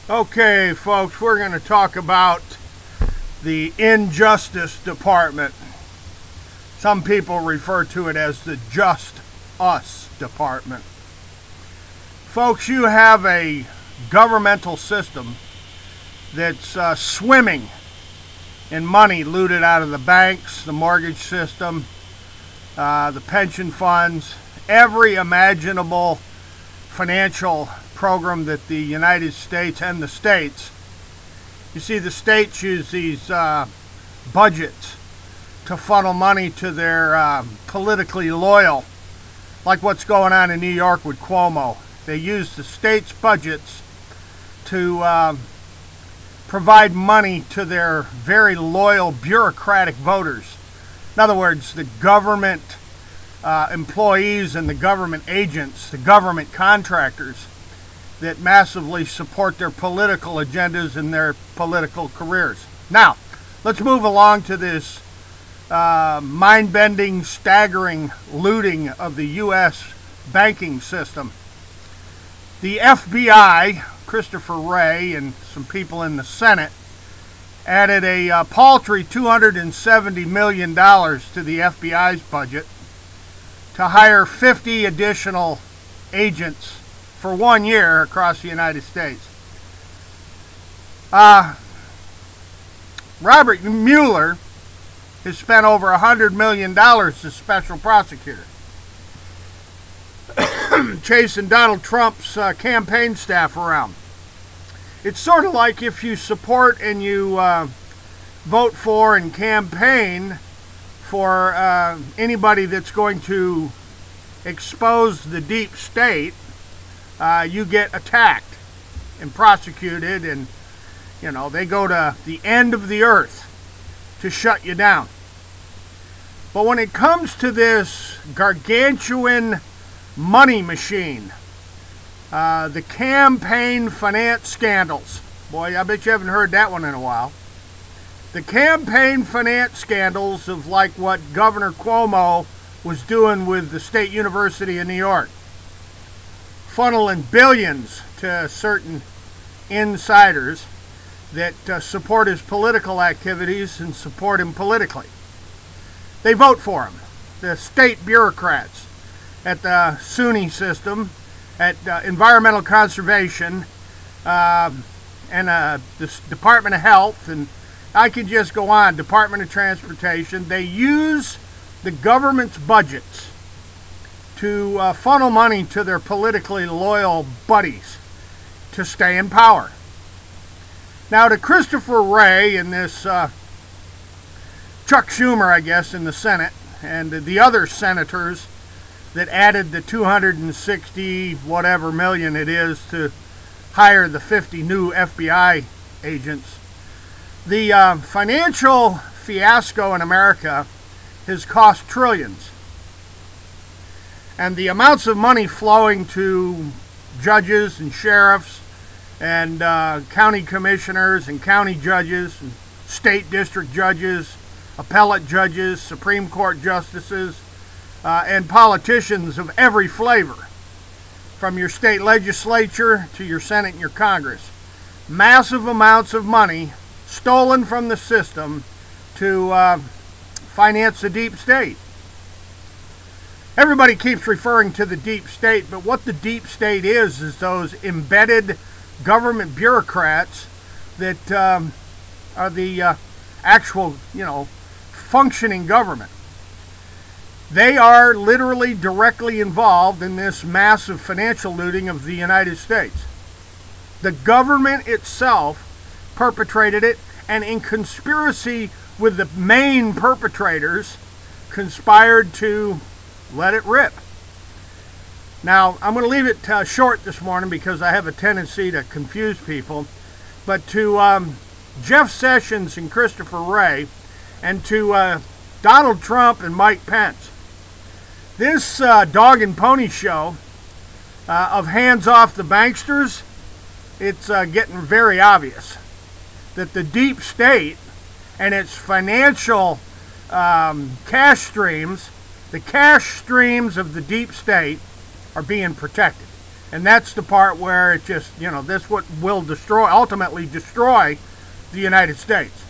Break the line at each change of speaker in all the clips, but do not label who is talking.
Okay, folks, we're going to talk about the Injustice Department. Some people refer to it as the Just Us Department. Folks, you have a governmental system that's swimming in money looted out of the banks, the mortgage system, the pension funds, every imaginable financial program that the United States and the states. You see, the states use these budgets to funnel money to their politically loyal, like what's going on in New York with Cuomo. They use the states' budgets to provide money to their very loyal bureaucratic voters. In other words, the government employees and the government agents, the government contractors that massively support their political agendas and their political careers. Now, let's move along to this mind-bending, staggering looting of the U.S. banking system. The FBI, Christopher Wray, and some people in the Senate added a paltry $270 million to the FBI's budget to hire 50 additional agents for 1 year across the United States. Robert Mueller has spent over $100 million as special prosecutor, chasing Donald Trump's campaign staff around. It's sort of like if you support and you vote for and campaign for anybody that's going to expose the deep state, you get attacked and prosecuted, and you know, they go to the end of the earth to shut you down. But when it comes to this gargantuan money machine, the campaign finance scandals, boy, I bet you haven't heard that one in a while. The campaign finance scandals of like what Governor Cuomo was doing with the State University of New York, funneling billions to certain insiders that support his political activities and support him politically. They vote for him. The state bureaucrats at the SUNY system, at Environmental Conservation, and the Department of Health, and I could just go on, Department of Transportation. They use the government's budgets to funnel money to their politically loyal buddies to stay in power. Now, to Christopher Wray and this Chuck Schumer, I guess, in the Senate, and the other senators that added the 260 whatever million it is to hire the 50 new FBI agents, the financial fiasco in America has cost trillions. And the amounts of money flowing to judges and sheriffs and county commissioners and county judges and state district judges, appellate judges, Supreme Court justices, and politicians of every flavor, from your state legislature to your Senate and your Congress. Massive amounts of money stolen from the system to finance the deep state. Everybody keeps referring to the deep state, but what the deep state is those embedded government bureaucrats that are the actual, functioning government. They are literally directly involved in this massive financial looting of the United States. The government itself perpetrated it, and in conspiracy with the main perpetrators, conspired to let it rip. Now, I'm going to leave it short this morning because I have a tendency to confuse people. But to Jeff Sessions and Christopher Wray, and to Donald Trump and Mike Pence, this dog and pony show of hands off the banksters, it's getting very obvious that the deep state and its financial cash streams, the cash streams of the deep state, are being protected. And that's the part where it just, this what will ultimately destroy the United States.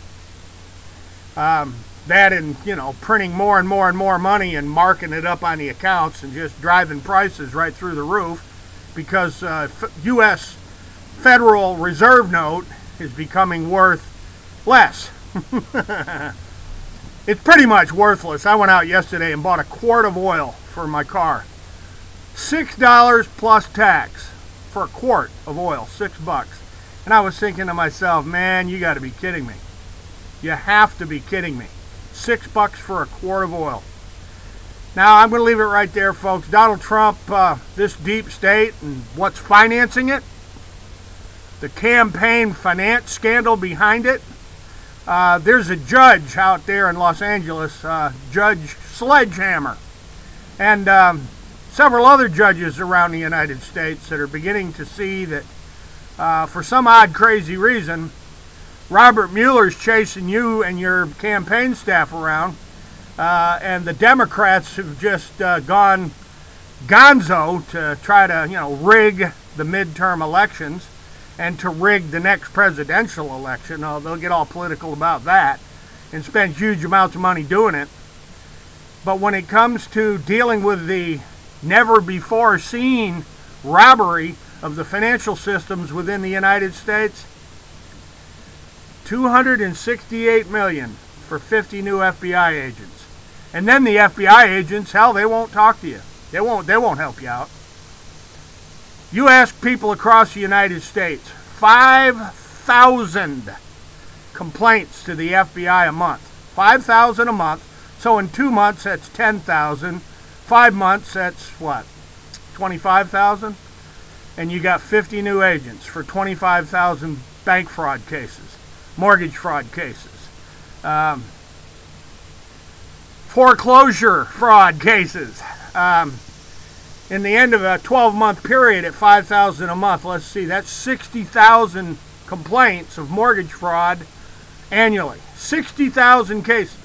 That and, printing more and more and more money and marking it up on the accounts and just driving prices right through the roof, because U.S. Federal Reserve note is becoming worth less. It's pretty much worthless. I went out yesterday and bought a quart of oil for my car. $6 plus tax for a quart of oil, $6. And I was thinking to myself, man, you got to be kidding me. You have to be kidding me. $6 for a quart of oil. Now, I'm going to leave it right there, folks. Donald Trump, this deep state and what's financing it, the campaign finance scandal behind it. There's a judge out there in Los Angeles, Judge Sledgehammer, and several other judges around the United States that are beginning to see that for some odd, crazy reason, Robert Mueller's chasing you and your campaign staff around, and the Democrats have just gone gonzo to try to, rig the midterm elections and to rig the next presidential election. They'll get all political about that and spend huge amounts of money doing it. But when it comes to dealing with the never-before-seen robbery of the financial systems within the United States, $268 million for 50 new FBI agents. And then the FBI agents, hell, they won't talk to you. They won't help you out. You ask people across the United States, 5,000 complaints to the FBI a month. 5,000 a month. So in 2 months, that's 10,000. 5 months, that's what? 25,000? And you got 50 new agents for 25,000 bank fraud cases, mortgage fraud cases, foreclosure fraud cases. In the end of a 12-month period at 5,000 a month, let's see, that's 60,000 complaints of mortgage fraud annually. 60,000 cases.